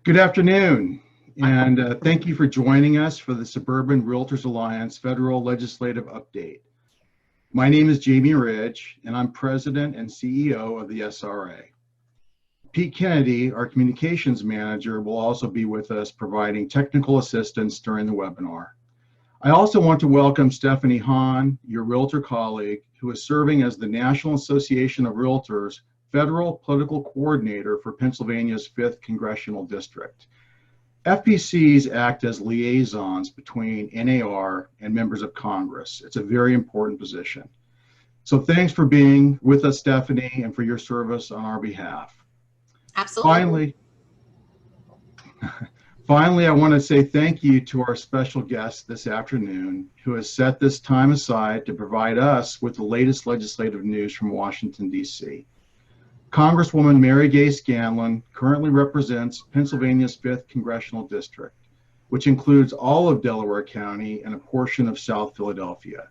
Good afternoon, and thank you for joining us for the Suburban Realtors Alliance Federal Legislative Update. My name is Jamie Ridge, and I'm President and CEO of the SRA. Pete Kennedy, our Communications Manager, will also be with us providing technical assistance during the webinar. I also want to welcome Stefanie Hahn, your Realtor colleague, who is serving as the National Association of Realtors Federal Political Coordinator for Pennsylvania's 5th Congressional District. FPCs act as liaisons between NAR and members of Congress. It's a very important position. So thanks for being with us, Stefanie, and for your service on our behalf. Absolutely. Finally, I want to say thank you to our special guest this afternoon, who has set this time aside to provide us with the latest legislative news from Washington, D.C. Congresswoman Mary Gay Scanlon currently represents Pennsylvania's 5th Congressional District, which includes all of Delaware County and a portion of South Philadelphia.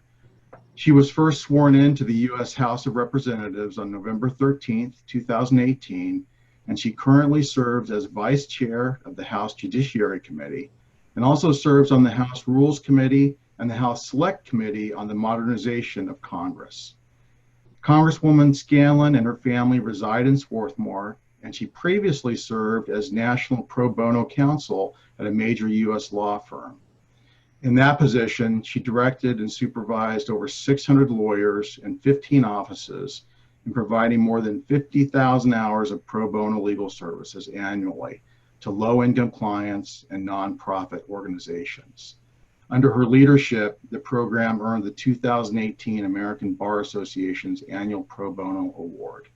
She was first sworn into the U.S. House of Representatives on November 13, 2018, and she currently serves as Vice Chair of the House Judiciary Committee and also serves on the House Rules Committee and the House Select Committee on the Modernization of Congress. Congresswoman Scanlon and her family reside in Swarthmore, and she previously served as National Pro Bono Counsel at a major U.S. law firm. In that position, she directed and supervised over 600 lawyers and 15 offices in providing more than 50,000 hours of pro bono legal services annually to low-income clients and nonprofit organizations. Under her leadership, the program earned the 2018 American Bar Association's annual Pro Bono Award.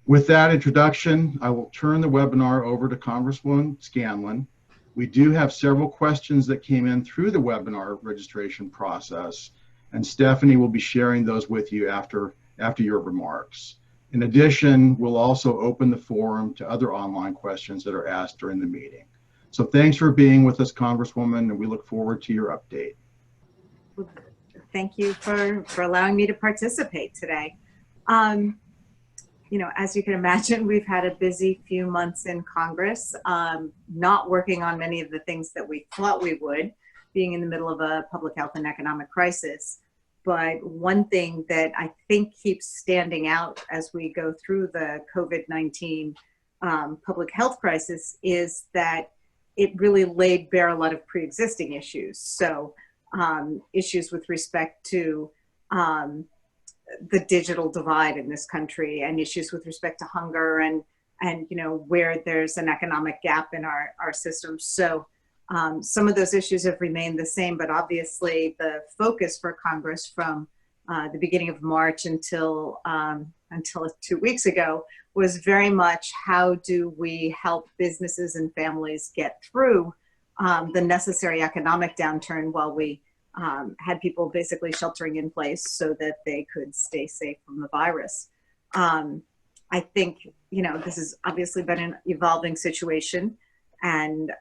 With that introduction, I will turn the webinar over to Congresswoman Scanlon. We do have several questions that came in through the webinar registration process, and Stefanie will be sharing those with you after your remarks. In addition, we'll also open the forum to other online questions that are asked during the meeting. So thanks for being with us, Congresswoman, and we look forward to your update. Thank you for allowing me to participate today. You know, as you can imagine, we've had a busy few months in Congress, not working on many of the things that we thought we would, being in the middle of a public health and economic crisis. But one thing that I think keeps standing out as we go through the COVID-19 public health crisis is that it really laid bare a lot of pre-existing issues. So issues with respect to the digital divide in this country, and issues with respect to hunger, and you know, where there's an economic gap in our system. So some of those issues have remained the same, but obviously the focus for Congress from the beginning of March until 2 weeks ago was very much how do we help businesses and families get through the necessary economic downturn while we had people basically sheltering in place so that they could stay safe from the virus. I think, you know, this has obviously been an evolving situation, and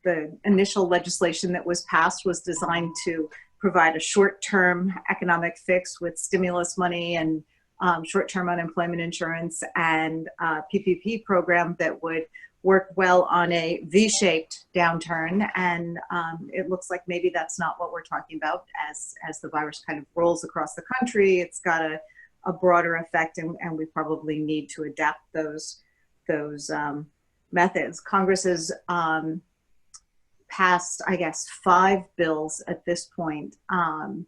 the initial legislation that was passed was designed to provide a short-term economic fix with stimulus money and short-term unemployment insurance and PPP program that would work well on a V-shaped downturn. And it looks like maybe that's not what we're talking about as the virus kind of rolls across the country. It's got a broader effect, and we probably need to adapt those methods. Congress has passed, I guess, 5 bills at this point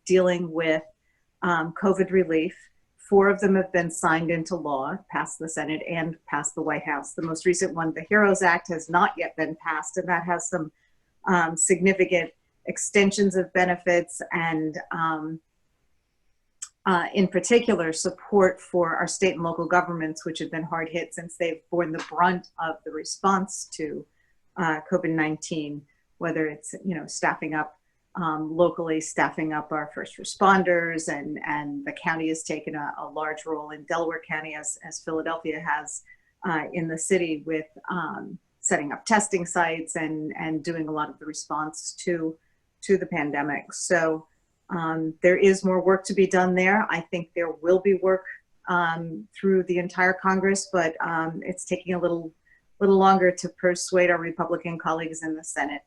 dealing with COVID relief. 4 of them have been signed into law, passed the Senate and passed the White House. The most recent one, the HEROES Act, has not yet been passed, and that has some significant extensions of benefits and in particular support for our state and local governments, which have been hard hit since they've borne the brunt of the response to COVID-19, whether it's, you know, staffing up locally, staffing up our first responders, and the county has taken a large role in Delaware County, as Philadelphia has in the city, with setting up testing sites and doing a lot of the response to the pandemic. So there is more work to be done there. I think there will be work through the entire Congress, but it's taking a little little longer to persuade our Republican colleagues in the Senate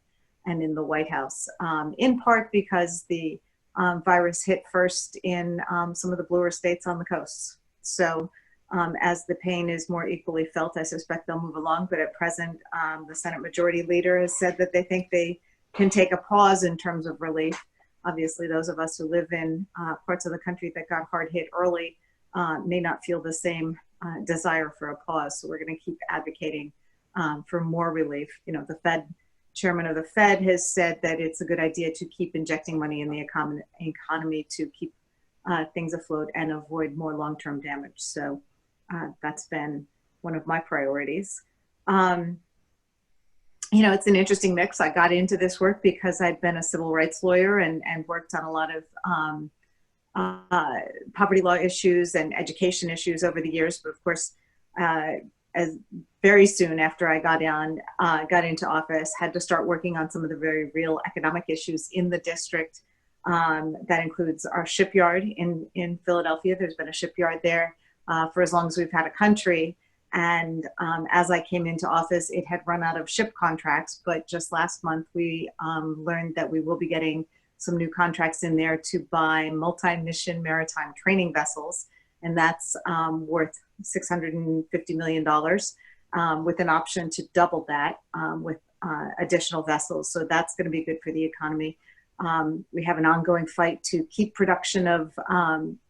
and in the White House, in part because the virus hit first in some of the bluer states on the coasts. So as the pain is more equally felt, I suspect they'll move along. But at present, the Senate Majority Leader has said that they think they can take a pause in terms of relief. Obviously, those of us who live in parts of the country that got hard hit early may not feel the same desire for a pause. So we're going to keep advocating for more relief. You know, the chairman of the Fed has said that it's a good idea to keep injecting money in the economy to keep things afloat and avoid more long-term damage. So that's been one of my priorities. You know, it's an interesting mix. I got into this work because I'd been a civil rights lawyer and worked on a lot of poverty law issues and education issues over the years. But of course, as very soon after I got into office, had to start working on some of the very real economic issues in the district. That includes our shipyard in Philadelphia. There's been a shipyard there for as long as we've had a country. And as I came into office, it had run out of ship contracts. But just last month, we learned that we will be getting some new contracts in there to buy multi-mission maritime training vessels. And that's worth $650 million with an option to double that with additional vessels. So that's going to be good for the economy. We have an ongoing fight to keep production of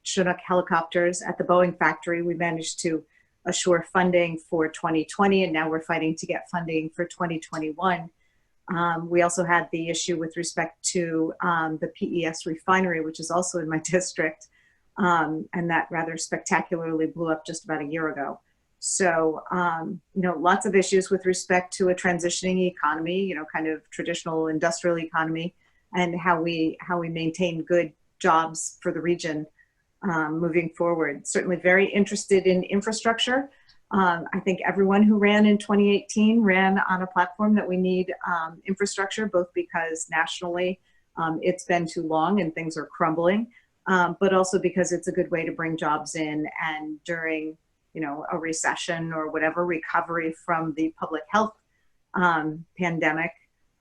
Chinook helicopters at the Boeing factory. We managed to assure funding for 2020, and now we're fighting to get funding for 2021. We also had the issue with respect to the PES refinery, which is also in my district, and that rather spectacularly blew up just about a year ago. So, you know, lots of issues with respect to a transitioning economy, you know, kind of traditional industrial economy, and how we maintain good jobs for the region moving forward. Certainly very interested in infrastructure. I think everyone who ran in 2018 ran on a platform that we need infrastructure, both because nationally it's been too long and things are crumbling, but also because it's a good way to bring jobs in, and during, you know, a recession or whatever, recovery from the public health pandemic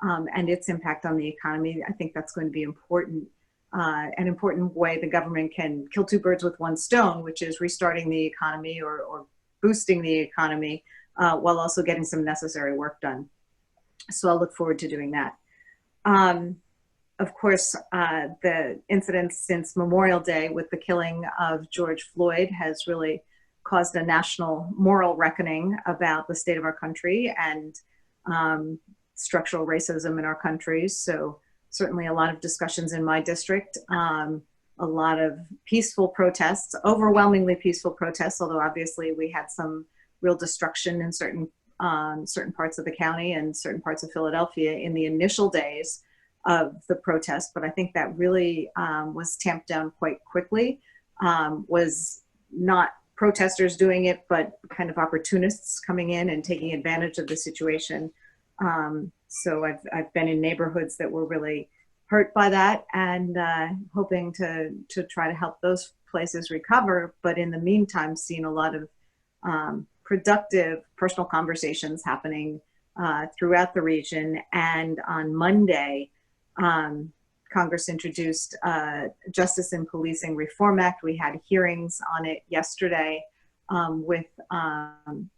and its impact on the economy. I think that's going to be important. An important way the government can kill two birds with one stone, which is restarting the economy or boosting the economy while also getting some necessary work done. So I'll look forward to doing that. Of course, the incidents since Memorial Day with the killing of George Floyd has really caused a national moral reckoning about the state of our country and structural racism in our country. So certainly a lot of discussions in my district, a lot of peaceful protests, overwhelmingly peaceful protests, although obviously we had some real destruction in certain parts of the county and certain parts of Philadelphia in the initial days of the protest. But I think that really was tamped down quite quickly, was not protesters doing it, but kind of opportunists coming in and taking advantage of the situation. So I've been in neighborhoods that were really hurt by that, and hoping to try to help those places recover. But in the meantime, seeing a lot of productive personal conversations happening throughout the region. And on Monday, Congress introduced Justice in Policing Reform Act. We had hearings on it yesterday with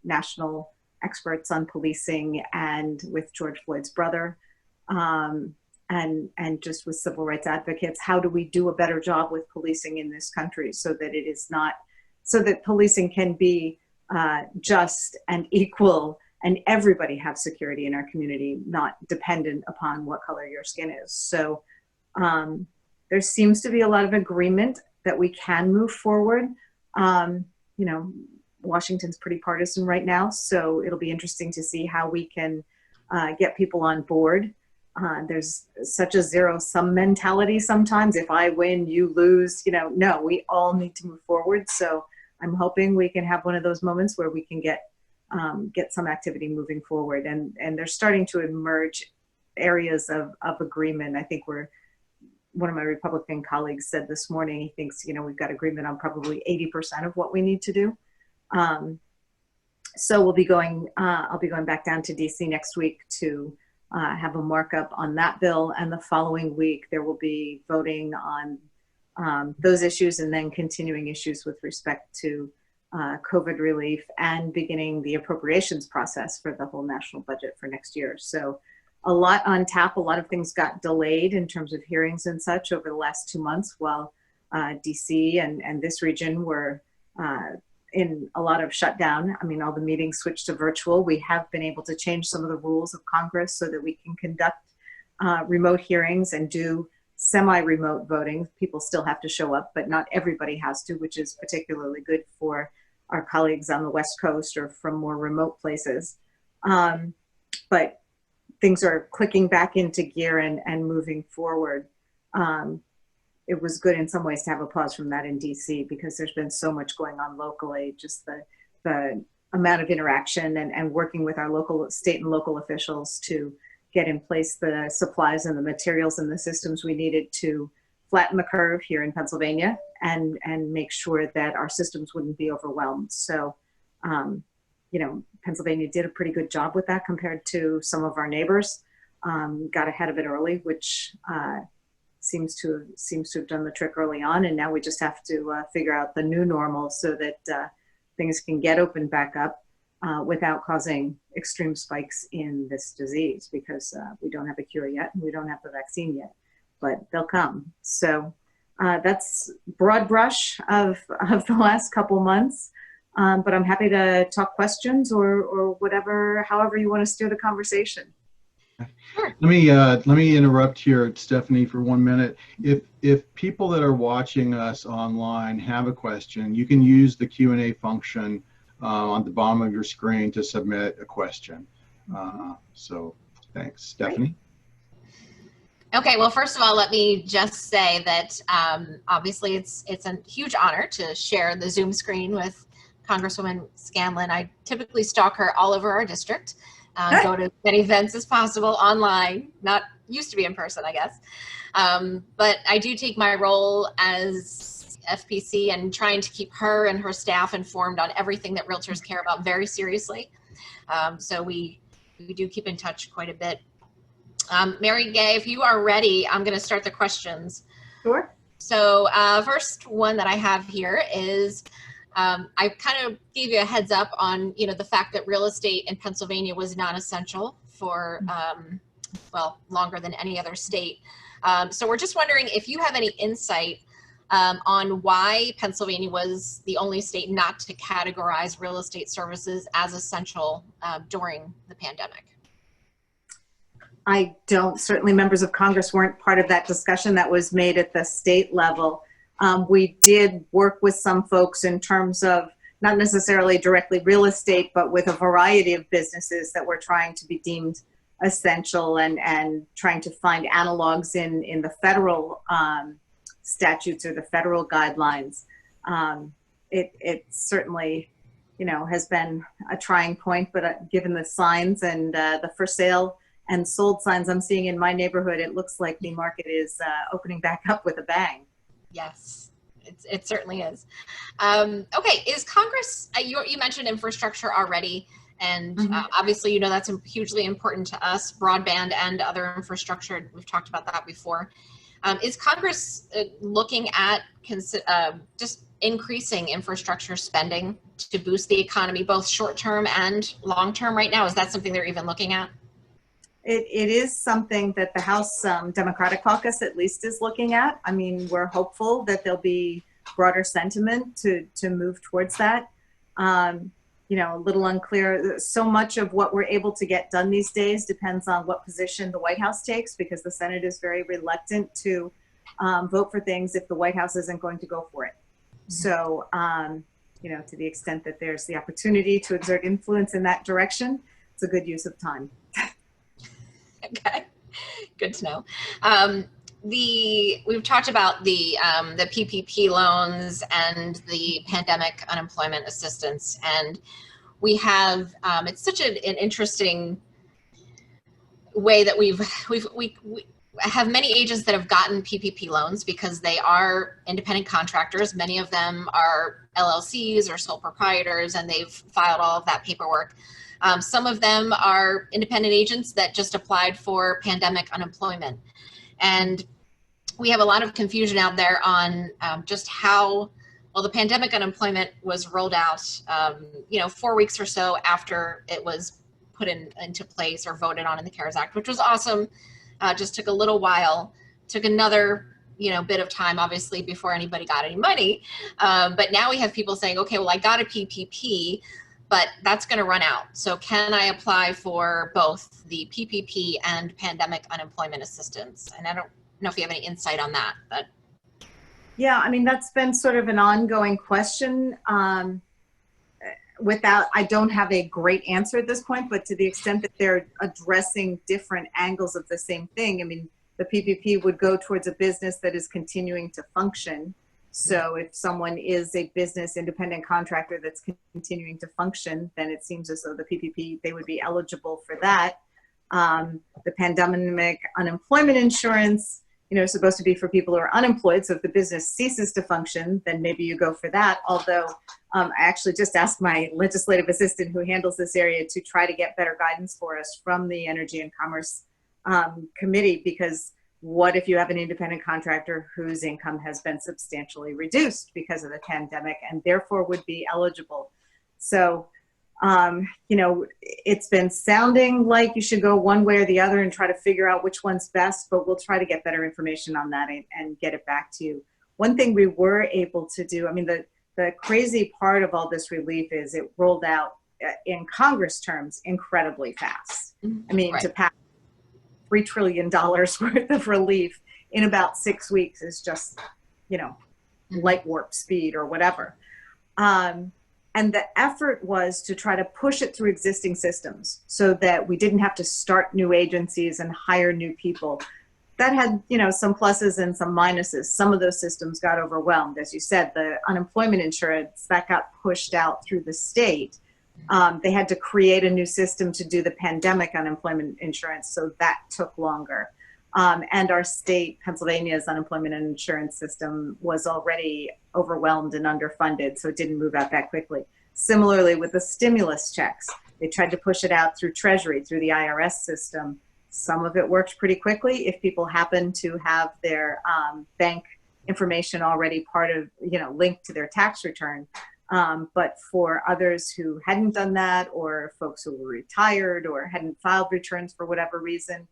national experts on policing and with George Floyd's brother, and just with civil rights advocates. How do we do a better job with policing in this country so that it is not, so that policing can be just and equal and everybody have security in our community, not dependent upon what color your skin is. So there seems to be a lot of agreement that we can move forward. You know, Washington's pretty partisan right now, so it'll be interesting to see how we can get people on board. There's such a zero-sum mentality sometimes. If I win, you lose. You know, no, we all need to move forward. So I'm hoping we can have one of those moments where we can get some activity moving forward. And they're starting to emerge areas of agreement. I think one of my Republican colleagues said this morning, he thinks, you know, we've got agreement on probably 80% of what we need to do. So we'll be going, I'll be going back down to DC next week to have a markup on that bill. And the following week, there will be voting on those issues and then continuing issues with respect to COVID relief and beginning the appropriations process for the whole national budget for next year. So a lot on tap. A lot of things got delayed in terms of hearings and such over the last 2 months while DC and this region were in a lot of shutdown. I mean, all the meetings switched to virtual. We have been able to change some of the rules of Congress so that we can conduct remote hearings and do semi-remote voting. People still have to show up, but not everybody has to, which is particularly good for our colleagues on the West Coast or from more remote places. But things are clicking back into gear and moving forward. It was good in some ways to have a pause from that in DC because there's been so much going on locally, just the amount of interaction and working with our local, state and local officials to get in place the supplies and the materials and the systems we needed to flatten the curve here in Pennsylvania and make sure that our systems wouldn't be overwhelmed. So, you know, Pennsylvania did a pretty good job with that compared to some of our neighbors. Got ahead of it early, which seems to have done the trick early on. And now we just have to figure out the new normal so that things can get opened back up without causing extreme spikes in this disease, because we don't have a cure yet and we don't have the vaccine yet, but they'll come. So that's broad brush of the last couple months. But I'm happy to talk questions or whatever, however you want to steer the conversation. Sure. Let me interrupt here, Stefanie, for 1 minute. If people that are watching us online have a question, you can use the Q&A function on the bottom of your screen to submit a question. So thanks, Stefanie. Okay, well, first of all, let me just say that obviously it's a huge honor to share the Zoom screen with Congresswoman Scanlon. I typically stalk her all over our district, go to as many events as possible online, not used to be in person, I guess. But I do take my role as FPC and trying to keep her and her staff informed on everything that realtors care about very seriously. So we do keep in touch quite a bit. Mary Gay, if you are ready, I'm going to start the questions. Sure. So first one that I have here is, I kind of gave you a heads up on, you know, the fact that real estate in Pennsylvania was non-essential for, well, longer than any other state. So we're just wondering if you have any insight on why Pennsylvania was the only state not to categorize real estate services as essential during the pandemic. I don't. Certainly members of Congress weren't part of that discussion that was made at the state level. We did work with some folks in terms of not necessarily directly real estate, but with a variety of businesses that were trying to be deemed essential and trying to find analogs in the federal statutes or the federal guidelines. It certainly, you know, has been a trying point, but given the signs and the for sale and sold signs I'm seeing in my neighborhood, it looks like the market is opening back up with a bang. Yes, it certainly is. Okay, is Congress, you mentioned infrastructure already, and obviously, you know, that's hugely important to us, broadband and other infrastructure. We've talked about that before. Is Congress looking at just increasing infrastructure spending to boost the economy, both short-term and long-term right now? Is that something they're even looking at? It is something that the House Democratic Caucus at least is looking at. I mean, we're hopeful that there'll be broader sentiment to move towards that. You know, a little unclear. So much of what we're able to get done these days depends on what position the White House takes, because the Senate is very reluctant to vote for things if the White House isn't going to go for it. So, you know, to the extent that there's the opportunity to exert influence in that direction, it's a good use of time. Okay, good to know. We've talked about the PPP loans and the pandemic unemployment assistance, and we have it's such an interesting way that we have many agents that have gotten PPP loans because they are independent contractors. Many of them are LLCs or sole proprietors, and they've filed all of that paperwork. Some of them are independent agents that just applied for pandemic unemployment. And we have a lot of confusion out there on just how, well, the pandemic unemployment was rolled out, 4 weeks or so after it was put into place or voted on in the CARES Act, which was awesome. Just took a little while, took another bit of time, obviously, before anybody got any money. But now we have people saying, okay, well, I got a PPP, but that's going to run out. So can I apply for both the PPP and pandemic unemployment assistance? And I don't know if you have any insight on that. But yeah, I mean, that's been sort of an ongoing question. I don't have a great answer at this point, but to the extent that they're addressing different angles of the same thing, I mean, the PPP would go towards a business that is continuing to function. So if someone is a business independent contractor that's continuing to function, then it seems as though the PPP, they would be eligible for that. The pandemic unemployment insurance, is supposed to be for people who are unemployed. So if the business ceases to function, then maybe you go for that. Although I actually just asked my legislative assistant who handles this area to try to get better guidance for us from the Energy and Commerce Committee, because what if you have an independent contractor whose income has been substantially reduced because of the pandemic and therefore would be eligible? So, it's been sounding like you should go one way or the other and try to figure out which one's best, but we'll try to get better information on that and get it back to you. One thing we were able to do, I mean, the crazy part of all this relief is it rolled out in Congress terms incredibly fast. I mean, right. To pass $3 trillion worth of relief in about 6 weeks is just, light warp speed or whatever. And the effort was to try to push it through existing systems so that we didn't have to start new agencies and hire new people. That had, some pluses and some minuses. Some of those systems got overwhelmed. As you said, the unemployment insurance, that got pushed out through the state. They had to create a new system to do the pandemic unemployment insurance, so that took longer. And our state, Pennsylvania's unemployment insurance system was already overwhelmed and underfunded, so it didn't move out that quickly. Similarly, with the stimulus checks, they tried to push it out through Treasury, through the IRS system. Some of it worked pretty quickly if people happen to have their bank information already linked to their tax return. But for others who hadn't done that, or folks who were retired or hadn't filed returns for whatever reason,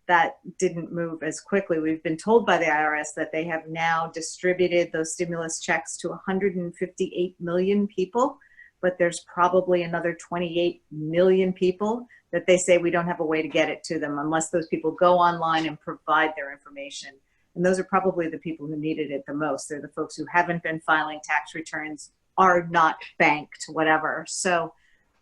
that didn't move as quickly. We've been told by the IRS that they have now distributed those stimulus checks to 158 million people, but there's probably another 28 million people that they say we don't have a way to get it to them unless those people go online and provide their information. And those are probably the people who needed it the most. They're the folks who haven't been filing tax returns, are not banked, whatever. So,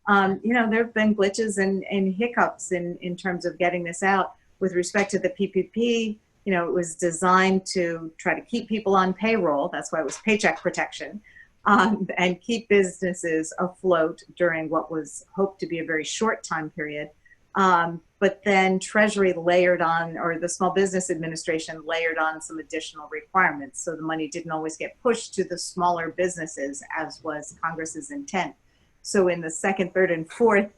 there have been glitches and hiccups in terms of getting this out. With respect to the PPP, it was designed to try to keep people on payroll. That's why it was paycheck protection, and keep businesses afloat during what was hoped to be a very short time period. But then Treasury layered on, or the Small Business Administration layered on some additional requirements. So the money didn't always get pushed to the smaller businesses as was Congress's intent. So in the second, third, and fourth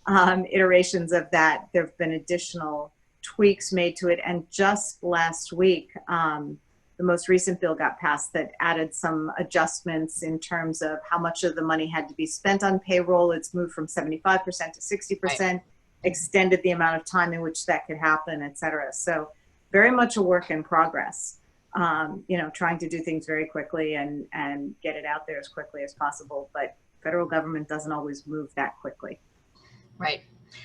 iterations of that, there have been additional tweaks made to it. And just last week, the most recent bill got passed that added some adjustments in terms of how much of the money had to be spent on payroll. It's moved from 75% to 60%, right. Extended the amount of time in which that could happen, et cetera. So very much a work in progress, trying to do things very quickly and get it out there as quickly as possible. But federal government doesn't always move that quickly. Right.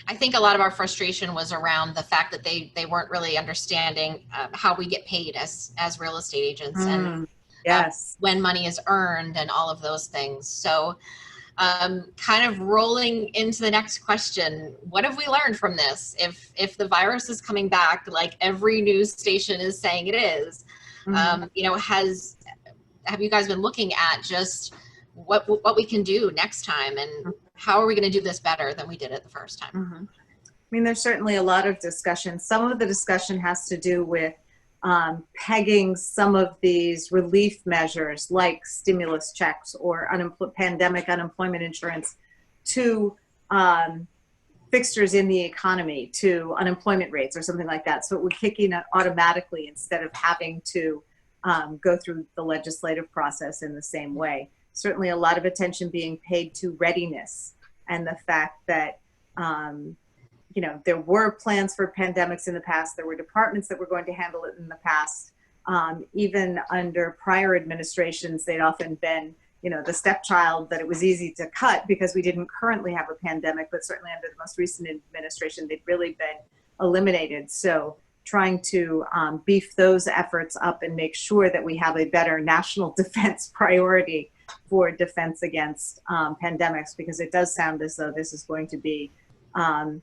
I think a lot of our frustration was around the fact that they weren't really understanding how we get paid as real estate agents and yes, when money is earned and all of those things. So kind of rolling into the next question, what have we learned from this? If the virus is coming back, like every news station is saying it is, have you guys been looking at just what we can do next time, and how are we going to do this better than we did it the first time? I mean, there's certainly a lot of discussion. Some of the discussion has to do with pegging some of these relief measures like stimulus checks or pandemic unemployment insurance to fixtures in the economy, to unemployment rates or something like that. So it would kick in automatically instead of having to go through the legislative process in the same way. Certainly a lot of attention being paid to readiness and the fact that you know, there were plans for pandemics in the past. There were departments that were going to handle it in the past. Even under prior administrations, they'd often been, you know, the stepchild that it was easy to cut because we didn't currently have a pandemic, but certainly under the most recent administration, they'd really been eliminated. So trying to beef those efforts up and make sure that we have a better national defense priority for defense against pandemics, because it does sound as though this is going to be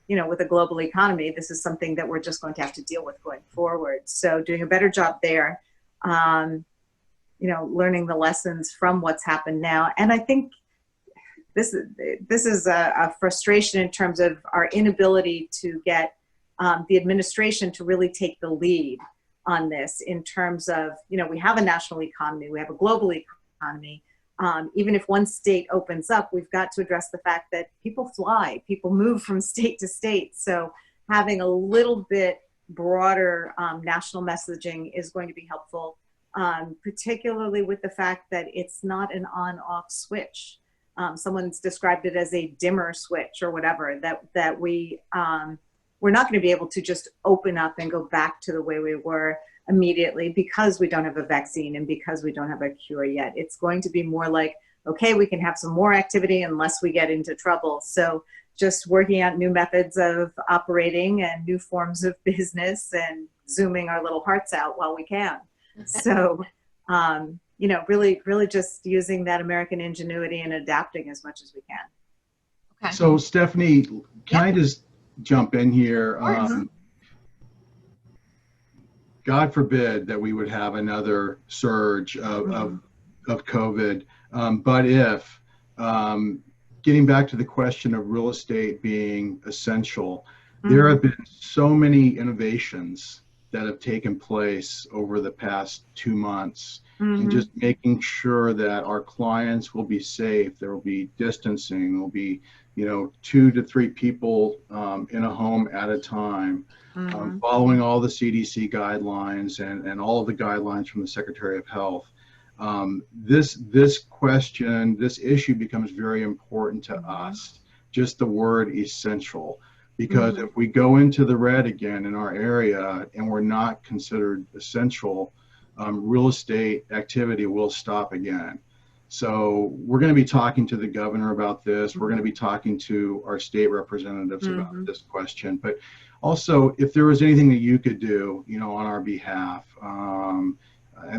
you know, with a global economy, this is something that we're just going to have to deal with going forward. So doing a better job there, you know, learning the lessons from what's happened now. And I think this is a frustration in terms of our inability to get the administration to really take the lead on this in terms of, you know, we have a national economy, we have a global economy. Even if one state opens up, we've got to address the fact that people fly, people move from state to state. So having a little bit broader national messaging is going to be helpful, particularly with the fact that it's not an on-off switch. Someone's described it as a dimmer switch or whatever, that we're not going to be able to just open up and go back to the way we were immediately because we don't have a vaccine and because we don't have a cure yet. It's going to be more like, okay, we can have some more activity unless we get into trouble. So just working out new methods of operating and new forms of business and zooming our little hearts out while we can. So, you know, really just using that American ingenuity and adapting as much as we can. Okay. So Stefanie, can I just jump in here? God forbid that we would have another surge of COVID. But if, getting back to the question of real estate being essential, there have been so many innovations that have taken place over the past 2 months, and just making sure that our clients will be safe. There will be distancing. There will be, you know, 2 to 3 people in a home at a time. Following all the CDC guidelines and all of the guidelines from the Secretary of Health. This question, this issue becomes very important to us, just the word essential, because if we go into the red again in our area and we're not considered essential, real estate activity will stop again. So we're going to be talking to the governor about this. We're going to be talking to our state representatives about this question. But also, if there was anything that you could do, you know, on our behalf, and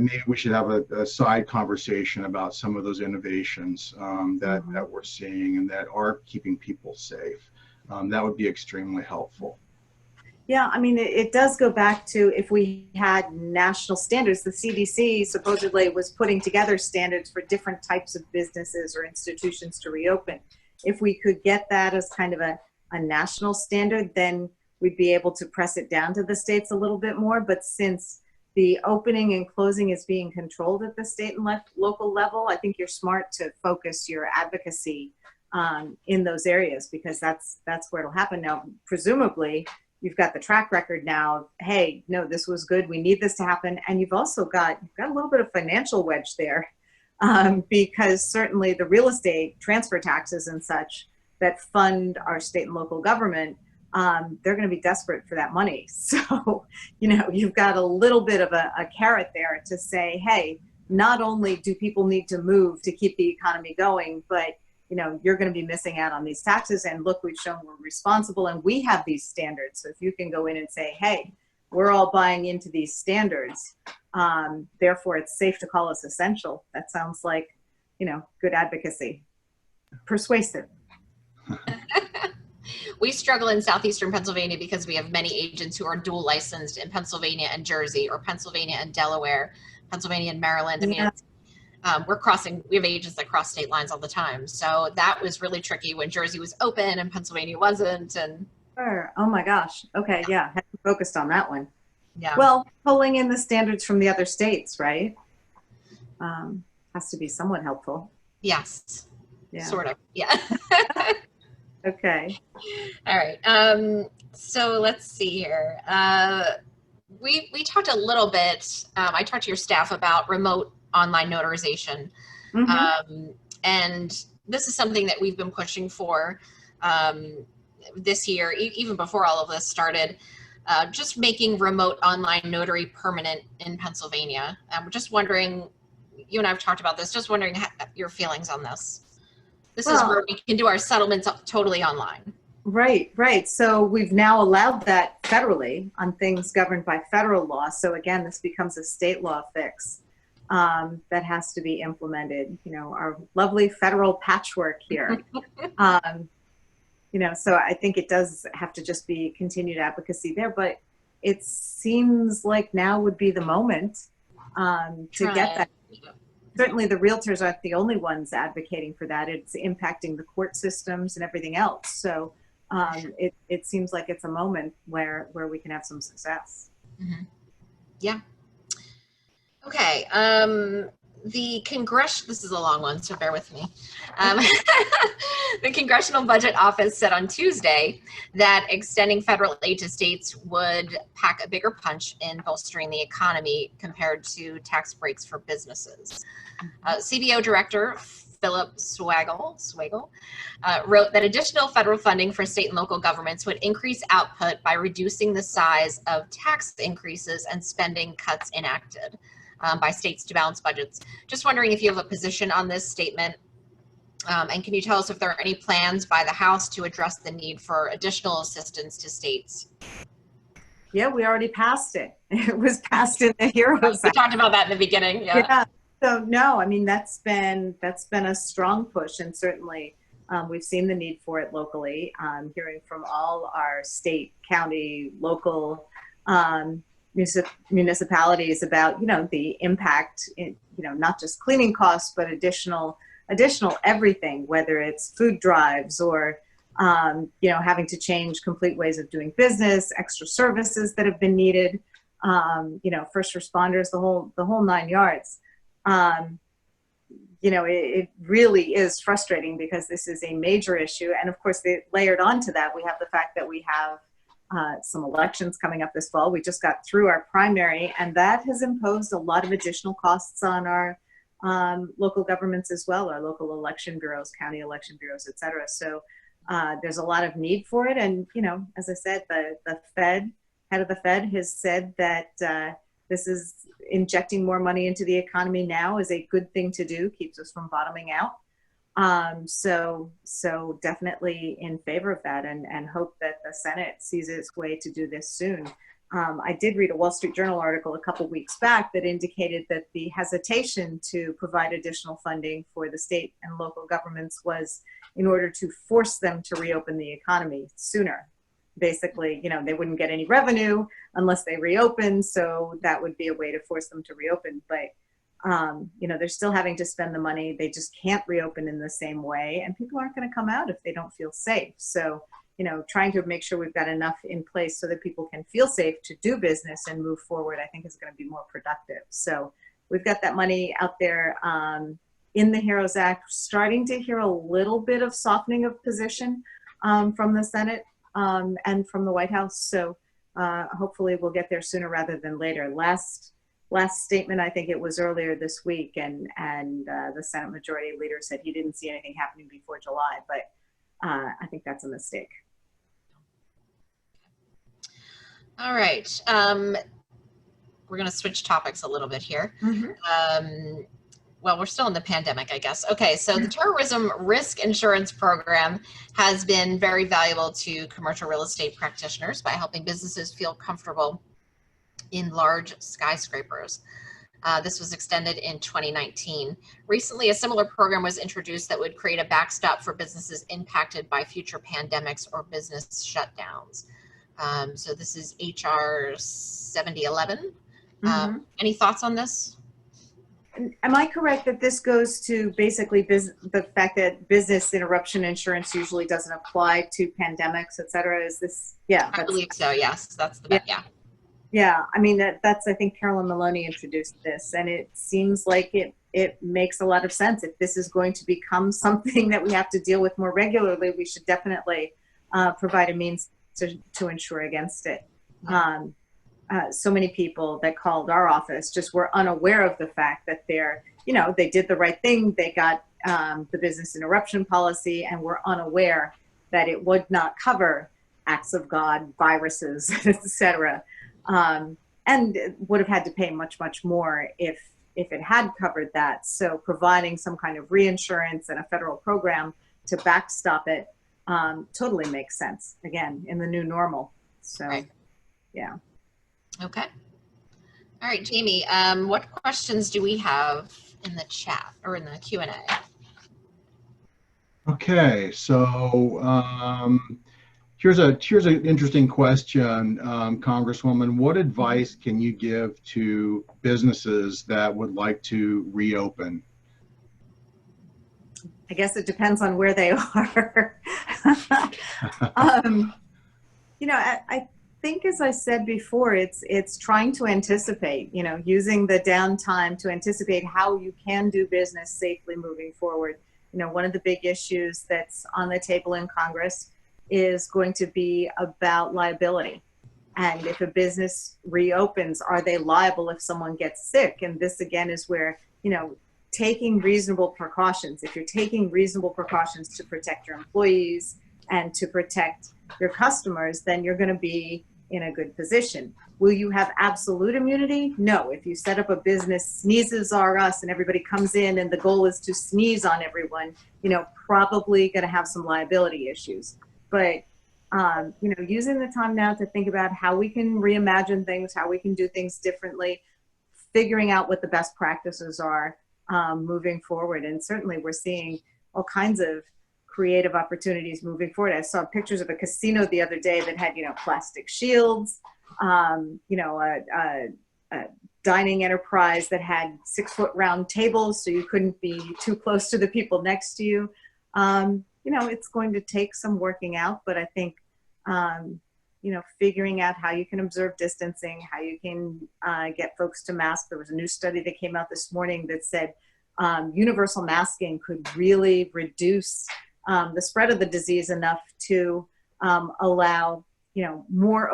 maybe we should have a side conversation about some of those innovations that we're seeing and that are keeping people safe. That would be extremely helpful. Yeah, I mean, it does go back to if we had national standards. The CDC supposedly was putting together standards for different types of businesses or institutions to reopen. If we could get that as kind of a national standard, then we'd be able to press it down to the states a little bit more. But since the opening and closing is being controlled at the state and local level, I think you're smart to focus your advocacy in those areas, because that's where it'll happen. Now, presumably, you've got the track record now. Hey, no, this was good. We need this to happen. And you've also got a little bit of financial wedge there, because certainly the real estate transfer taxes and such that fund our state and local government, they're going to be desperate for that money. So, you know, you've got a little bit of a carrot there to say, hey, not only do people need to move to keep the economy going, but you know, you're going to be missing out on these taxes. And look, we've shown we're responsible and we have these standards. So if you can go in and say, hey, we're all buying into these standards, therefore it's safe to call us essential. That sounds like, you know, good advocacy. Persuasive. We struggle in southeastern Pennsylvania because we have many agents who are dual licensed in Pennsylvania and Jersey, or Pennsylvania and Delaware, Pennsylvania and Maryland. I mean, we have agents that cross state lines all the time. So that was really tricky when Jersey was open and Pennsylvania wasn't. And sure. Oh my gosh. Okay. Yeah. Focused on that one. Yeah. Well, pulling in the standards from the other states, right? Has to be somewhat helpful. Yes. Yeah. Sort of. Yeah. Okay. All right. So let's see here. We talked a little bit. I talked to your staff about remote online notarization, and this is something that we've been pushing for this year, even before all of this started. Just making remote online notary permanent in Pennsylvania. We're just wondering. You and I have talked about this. Just wondering your feelings on this. This is where we can do our settlements totally online. Right, right. So we've now allowed that federally on things governed by federal law. So again, this becomes a state law fix that has to be implemented. You know, our lovely federal patchwork here. You know, so I think it does have to just be continued advocacy there. But it seems like now would be the moment to get that. Certainly the realtors aren't the only ones advocating for that. It's impacting the court systems and everything else. So it seems like it's a moment where we can have some success. Mm-hmm. Yeah. Okay. This is a long one, so bear with me. The Congressional Budget Office said on Tuesday that extending federal aid to states would pack a bigger punch in bolstering the economy compared to tax breaks for businesses. CBO Director Philip Swagel wrote that additional federal funding for state and local governments would increase output by reducing the size of tax increases and spending cuts enacted by states to balance budgets. Just wondering if you have a position on this statement, and can you tell us if there are any plans by the House to address the need for additional assistance to states? Yeah, we already passed it. It was passed in the HEROES Act. We talked about that in the beginning. Yeah. So no, I mean that's been a strong push, and certainly we've seen the need for it locally. Hearing from all our state, county, local municipalities about the impact in not just cleaning costs but additional everything, whether it's food drives or having to change complete ways of doing business, extra services that have been needed, first responders, the whole 9 yards. It really is frustrating because this is a major issue. And of course, they layered onto that, we have the fact that we have some elections coming up this fall. We just got through our primary, and that has imposed a lot of additional costs on our local governments as well, our local election bureaus, county election bureaus, et cetera. So there's a lot of need for it. And, as I said, the head of the Fed has said that this is injecting more money into the economy now is a good thing to do, keeps us from bottoming out. So definitely in favor of that, and hope that the Senate sees its way to do this soon. I did read a Wall Street Journal article a couple weeks back that indicated that the hesitation to provide additional funding for the state and local governments was in order to force them to reopen the economy sooner. Basically, they wouldn't get any revenue unless they reopen, so that would be a way to force them to reopen. But they're still having to spend the money. They just can't reopen in the same way, and people aren't going to come out if they don't feel safe. So, trying to make sure we've got enough in place so that people can feel safe to do business and move forward, I think is going to be more productive. So we've got that money out there in the HEROES Act, starting to hear a little bit of softening of position from the Senate and from the White House. So hopefully we'll get there sooner rather than later. Last statement, I think it was earlier this week, and the Senate Majority Leader said he didn't see anything happening before July, but I think that's a mistake. All right. We're going to switch topics a little bit here. Well, we're still in the pandemic, I guess. Okay, so the Terrorism Risk Insurance Program has been very valuable to commercial real estate practitioners by helping businesses feel comfortable in large skyscrapers. This was extended in 2019. Recently, a similar program was introduced that would create a backstop for businesses impacted by future pandemics or business shutdowns. So this is HR 7011. Any thoughts on this? Am I correct that this goes to basically the fact that business interruption insurance usually doesn't apply to pandemics, et cetera? Is this, yeah. I believe so, yes. That's the, yeah. Yeah, I mean, that's, I think Carolyn Maloney introduced this, and it seems like it makes a lot of sense. If this is going to become something that we have to deal with more regularly, we should definitely provide a means to ensure against it. So many people that called our office just were unaware of the fact that they did the right thing. They got the business interruption policy and were unaware that it would not cover acts of God, viruses, etc. And would have had to pay much, much more if it had covered that. So providing some kind of reinsurance and a federal program to backstop it totally makes sense, again, in the new normal. So, right. Yeah. Okay. All right, Jamie, what questions do we have in the chat or in the Q&A? Okay, so here's an interesting question, Congresswoman. What advice can you give to businesses that would like to reopen? I guess it depends on where they are. I think, as I said before, it's trying to anticipate, using the downtime to anticipate how you can do business safely moving forward. One of the big issues that's on the table in Congress is going to be about liability. And if a business reopens, are they liable if someone gets sick? And this, again, is where, taking reasonable precautions, if you're taking reasonable precautions to protect your employees and to protect your customers, then you're going to be in a good position. Will you have absolute immunity? No. If you set up a business, sneezes are us, and everybody comes in and the goal is to sneeze on everyone, probably going to have some liability issues. But, using the time now to think about how we can reimagine things, how we can do things differently, figuring out what the best practices are moving forward. And certainly we're seeing all kinds of creative opportunities moving forward. I saw pictures of a casino the other day that had, plastic shields, a dining enterprise that had 6-foot round tables so you couldn't be too close to the people next to you. It's going to take some working out, but I think, figuring out how you can observe distancing, how you can get folks to mask. There was a new study that came out this morning that said universal masking could really reduce the spread of the disease enough to allow, more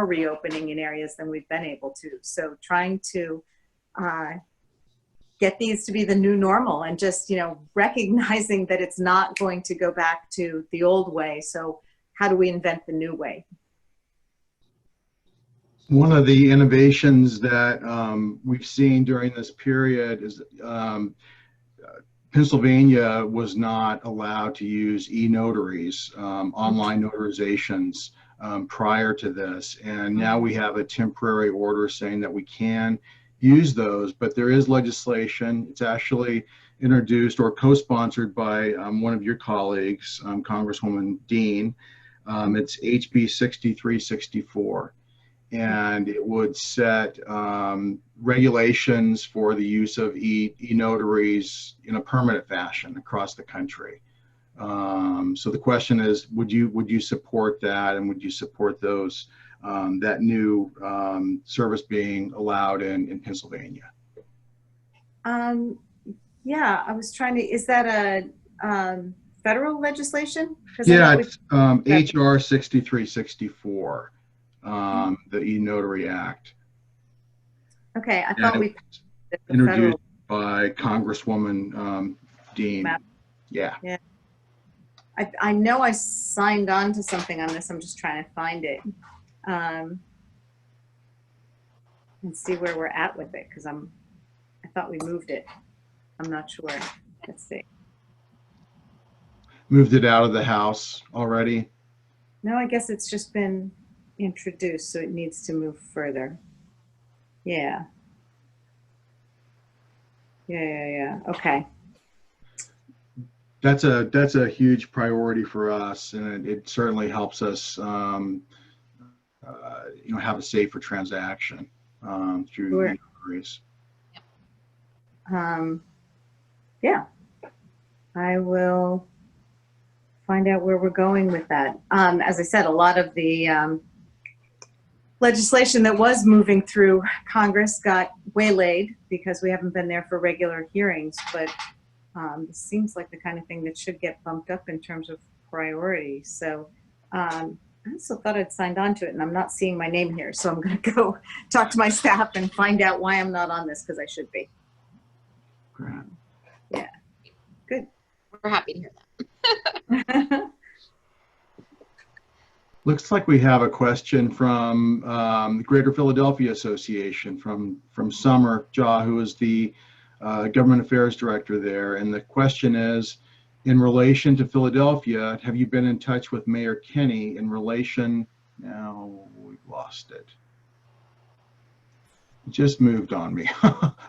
reopening in areas than we've been able to. So trying to get these to be the new normal and just, recognizing that it's not going to go back to the old way. So how do we invent the new way? One of the innovations that we've seen during this period is Pennsylvania was not allowed to use e-notaries, online notarizations prior to this. And now we have a temporary order saying that we can use those, but there is legislation. It's actually introduced or co-sponsored by one of your colleagues, Congresswoman Dean. It's HB 6364. And it would set regulations for the use of e-notaries in a permanent fashion across the country. So the question is, would you support that, and would you support those that new service being allowed in Pennsylvania? Yeah, I was trying to. Is that a federal legislation? Yeah, it's HR 6364. The e-notary act. Okay, I thought we introduced by Congresswoman Dean. Yeah. I know I signed on to something on this. I'm just trying to find it and see where we're at with it, because I thought we moved it. I'm not sure. Let's see. Moved it out of the House already? No, I guess it's just been introduced, so it needs to move further. Yeah. Okay. That's a huge priority for us, and it certainly helps us, have a safer transaction through e-notaries. Yeah, I will find out where we're going with that. As I said, a lot of the legislation that was moving through Congress got waylaid because we haven't been there for regular hearings, but this seems like the kind of thing that should get bumped up in terms of priority. So I also thought I'd signed on to it, and I'm not seeing my name here, so I'm going to go talk to my staff and find out why I'm not on this, because I should be. Great. Yeah, good. We're happy to hear that. Looks like we have a question from the Greater Philadelphia Association from Summer Jha, who is the Government Affairs Director there. And the question is, in relation to Philadelphia, have you been in touch with Mayor Kenny in relation, now we've lost it. It just moved on me.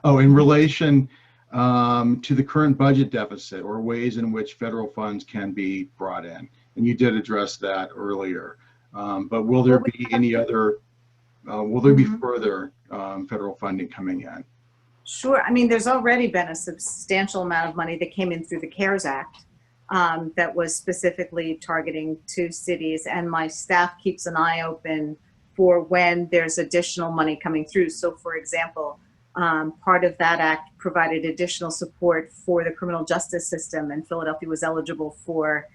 Oh, in relation to the current budget deficit or ways in which federal funds can be brought in. And you did address that earlier. But will there be any other, will there be further federal funding coming in? Sure. I mean, there's already been a substantial amount of money that came in through the CARES Act that was specifically targeting 2 cities. And my staff keeps an eye open for when there's additional money coming through. So, for example, part of that act provided additional support for the criminal justice system, and Philadelphia was eligible for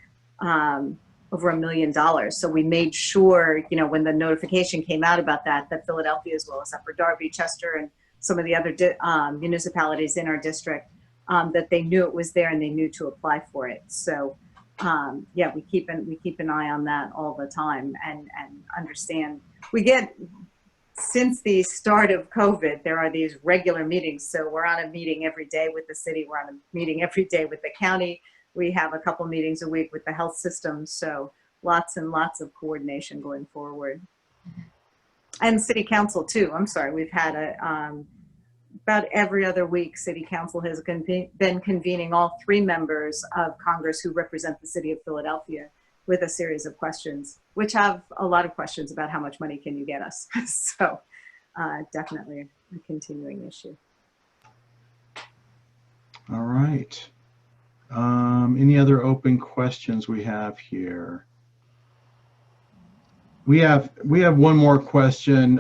over $1 million. So we made sure, you know, when the notification came out about that, that Philadelphia, as well as Upper Darby, Chester, and some of the other municipalities in our district, that they knew it was there and they knew to apply for it. So yeah, we keep an eye on that all the time, and understand. We get, since the start of COVID, there are these regular meetings. So we're on a meeting every day with the city. We're on a meeting every day with the county. We have a couple meetings a week with the health system. So lots and lots of coordination going forward. And city council too. I'm sorry, we've had about every other week, city council has been convening all 3 members of Congress who represent the city of Philadelphia with a series of questions, which have a lot of questions about how much money can you get us. So definitely a continuing issue. All right. Any other open questions we have here? We have one more question.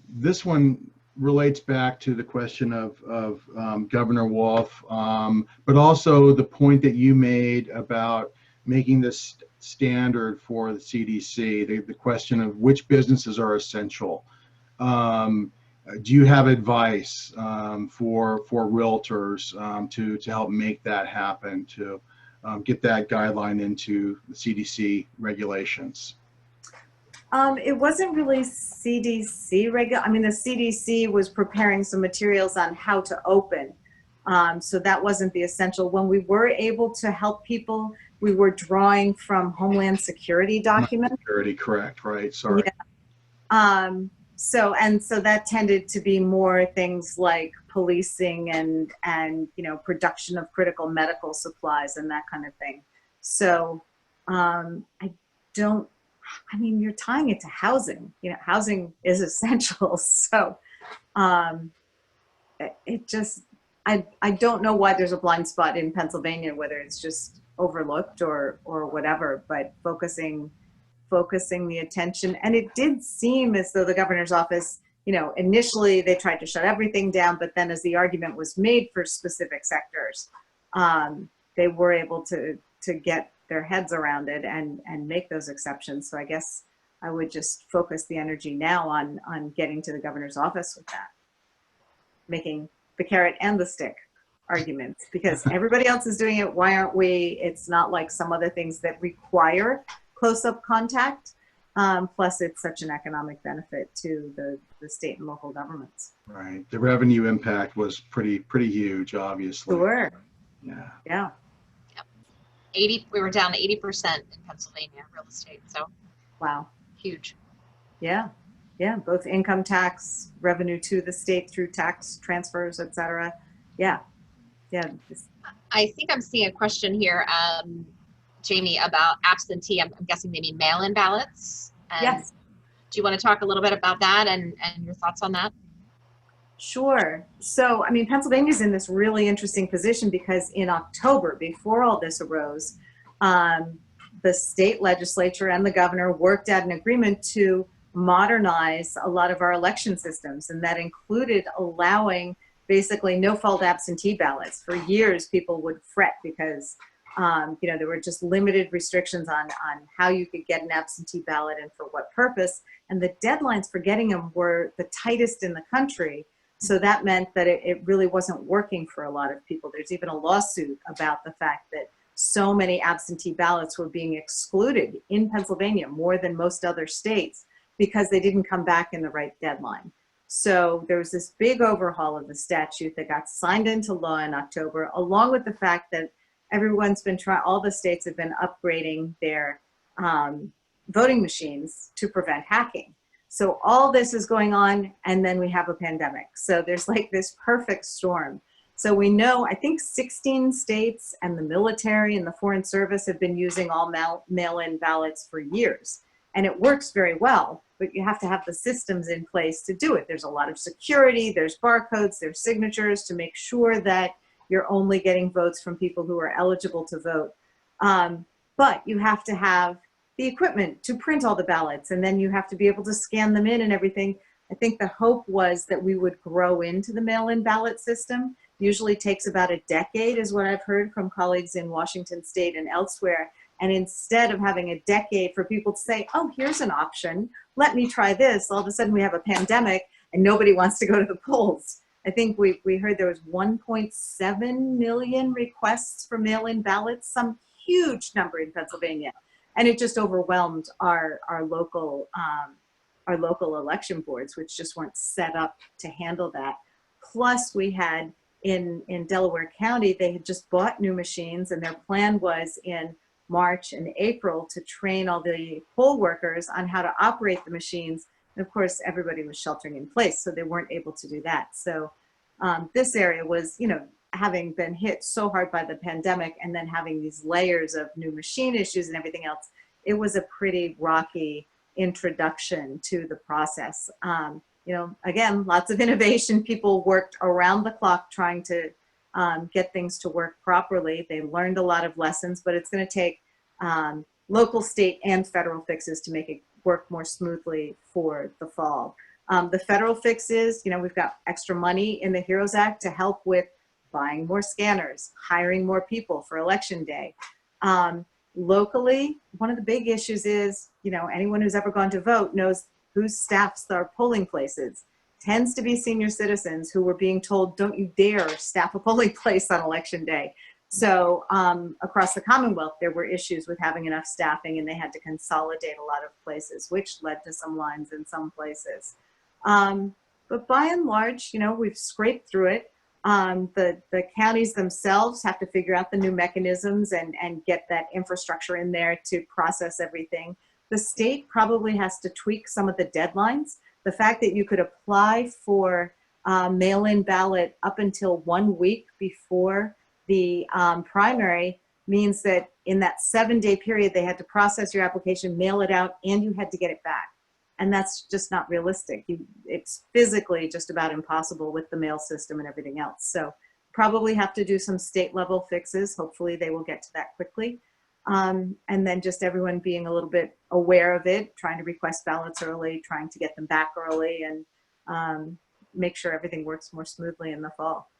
This one relates back to the question of Governor Wolf, but also the point that you made about making this standard for the CDC, the question of which businesses are essential. Do you have advice for realtors to help make that happen, to get that guideline into the CDC regulations? It wasn't really CDC regular. I mean, the CDC was preparing some materials on how to open. So that wasn't the essential. When we were able to help people, we were drawing from Homeland Security documents. Security, correct, right, sorry. Yeah. So that tended to be more things like policing and you know, production of critical medical supplies and that kind of thing. So I mean, you're tying it to housing. You know, housing is essential. So it just, I don't know why there's a blind spot in Pennsylvania, whether it's just overlooked or whatever, but focusing the attention. And it did seem as though the governor's office, you know, initially they tried to shut everything down, but then as the argument was made for specific sectors, they were able to get their heads around it and make those exceptions. So I guess I would just focus the energy now on getting to the governor's office with that, making the carrot and the stick arguments, because everybody else is doing it. Why aren't we? It's not like some other things that require close-up contact. Plus it's such an economic benefit to the state and local governments. Right, the revenue impact was pretty huge, obviously. Sure. Yeah. Yeah. We were down 80% in Pennsylvania real estate. So wow. Huge. Yeah. Yeah. Both income tax, revenue to the state through tax transfers, et cetera. Yeah. Yeah. I think I'm seeing a question here, Jamie, about absentee, I'm guessing maybe mail-in ballots. And yes. Do you want to talk a little bit about that and your thoughts on that? Sure. So, I mean, Pennsylvania's in this really interesting position because in October, before all this arose, the state legislature and the governor worked out an agreement to modernize a lot of our election systems, and that included allowing basically no-fault absentee ballots. For years, people would fret because you know, there were just limited restrictions on how you could get an absentee ballot and for what purpose, and the deadlines for getting them were the tightest in the country. So that meant that it really wasn't working for a lot of people. There's even a lawsuit about the fact that so many absentee ballots were being excluded in Pennsylvania, more than most other states, because they didn't come back in the right deadline. So there was this big overhaul of the statute that got signed into law in October, along with the fact that everyone's been trying, all the states have been upgrading their voting machines to prevent hacking. So all this is going on, and then we have a pandemic. So there's like this perfect storm. So we know, I think 16 states and the military and the Foreign Service have been using all mail-in ballots for years. And it works very well, but you have to have the systems in place to do it. There's a lot of security, there's barcodes, there's signatures to make sure that you're only getting votes from people who are eligible to vote. But you have to have the equipment to print all the ballots, and then you have to be able to scan them in and everything. I think the hope was that we would grow into the mail-in ballot system. Usually takes about a decade, is what I've heard from colleagues in Washington State and elsewhere. And instead of having a decade for people to say, oh, here's an option, let me try this, all of a sudden we have a pandemic and nobody wants to go to the polls. I think we heard there was 1.7 million requests for mail-in ballots, some huge number in Pennsylvania. And it just overwhelmed our local election boards, which just weren't set up to handle that. Plus we had in Delaware County, they had just bought new machines, and their plan was in March and April to train all the poll workers on how to operate the machines. And of course, everybody was sheltering in place, so they weren't able to do that. So this area was, you know, having been hit so hard by the pandemic and then having these layers of new machine issues and everything else, it was a pretty rocky introduction to the process. You know, again, lots of innovation. People worked around the clock trying to get things to work properly. They learned a lot of lessons, but it's going to take local, state, and federal fixes to make it work more smoothly for the fall. The federal fixes, you know, we've got extra money in the HEROES Act to help with buying more scanners, hiring more people for election day. Locally, one of the big issues is, you know, anyone who's ever gone to vote knows who staffs our polling places. Tends to be senior citizens who were being told, don't you dare staff a polling place on election day. So across the Commonwealth, there were issues with having enough staffing, and they had to consolidate a lot of places, which led to some lines in some places. But by and large, you know, we've scraped through it. The counties themselves have to figure out the new mechanisms and get that infrastructure in there to process everything. The state probably has to tweak some of the deadlines. The fact that you could apply for mail-in ballot up until 1 week before the primary means that in that 7-day period, they had to process your application, mail it out, and you had to get it back. And that's just not realistic. It's physically just about impossible with the mail system and everything else. So probably have to do some state level fixes. Hopefully they will get to that quickly. And then just everyone being a little bit aware of it, trying to request ballots early, trying to get them back early, and make sure everything works more smoothly in the fall.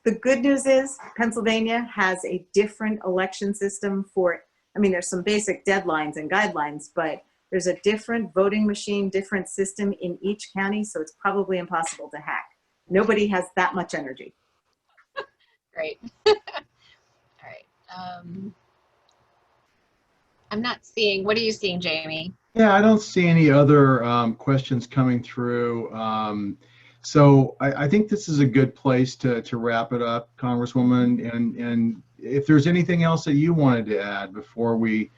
The good news is Pennsylvania has a different election system for, I mean, there's some basic deadlines and guidelines, but there's a different voting machine, different system in each county, so it's probably impossible to hack. Nobody has that much energy. Great. All right. I'm not seeing, what are you seeing, Jamie? Yeah, I don't see any other questions coming through. So I think this is a good place to wrap it up, Congresswoman. And if there's anything else that you wanted to add before we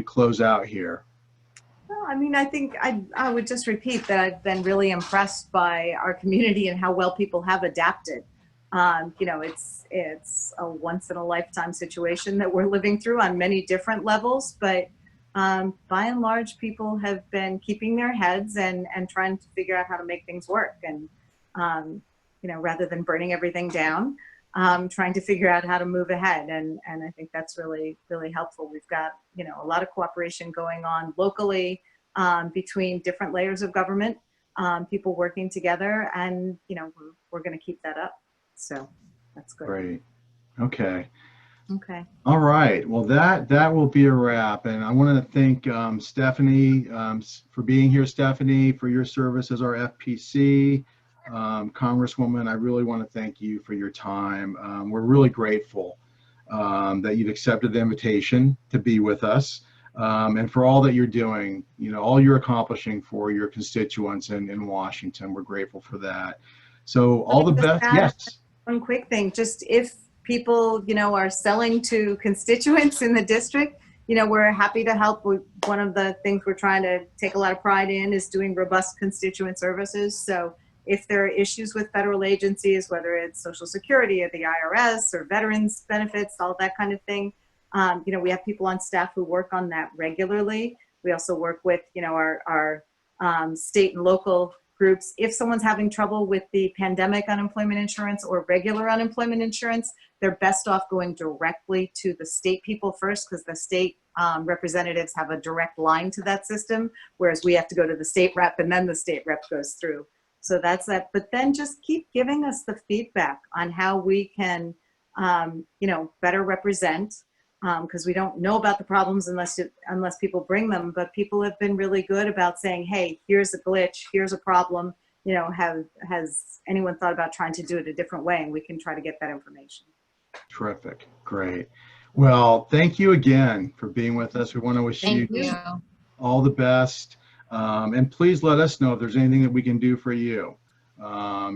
close out here. Well, I mean, I think I would just repeat that I've been really impressed by our community and how well people have adapted. You know, it's a once in a lifetime situation that we're living through on many different levels, but by and large, people have been keeping their heads and trying to figure out how to make things work. And, you know, rather than burning everything down, trying to figure out how to move ahead. And I think that's really, really helpful. We've got, you know, a lot of cooperation going on locally between different layers of government, people working together, and we're going to keep that up. So that's good. Great. Okay. Okay. All right. Well, that will be a wrap. And I want to thank Stefanie for being here, Stefanie, for your service as our FPC. Congresswoman, I really want to thank you for your time. We're really grateful that you've accepted the invitation to be with us, and for all that you're doing, all you're accomplishing for your constituents in Washington. We're grateful for that. So all the best. Yes. One quick thing, just if people, are selling to constituents in the district, we're happy to help. One of the things we're trying to take a lot of pride in is doing robust constituent services. So if there are issues with federal agencies, whether it's Social Security or the IRS or veterans benefits, all that kind of thing, we have people on staff who work on that regularly. We also work with, our state and local groups. If someone's having trouble with the pandemic unemployment insurance or regular unemployment insurance, they're best off going directly to the state people first, because the state representatives have a direct line to that system, whereas we have to go to the state rep and then the state rep goes through. So that's that. But then just keep giving us the feedback on how we can, better represent, because we don't know about the problems unless people bring them. But people have been really good about saying, hey, here's a glitch, here's a problem. Has anyone thought about trying to do it a different way? And we can try to get that information. Terrific. Great. Well, thank you again for being with us. We want to wish you all the best. And please let us know if there's anything that we can do for you,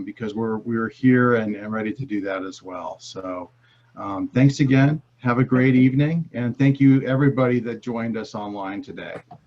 because we're here and ready to do that as well. So thanks again. Have a great evening. And thank you, everybody that joined us online today.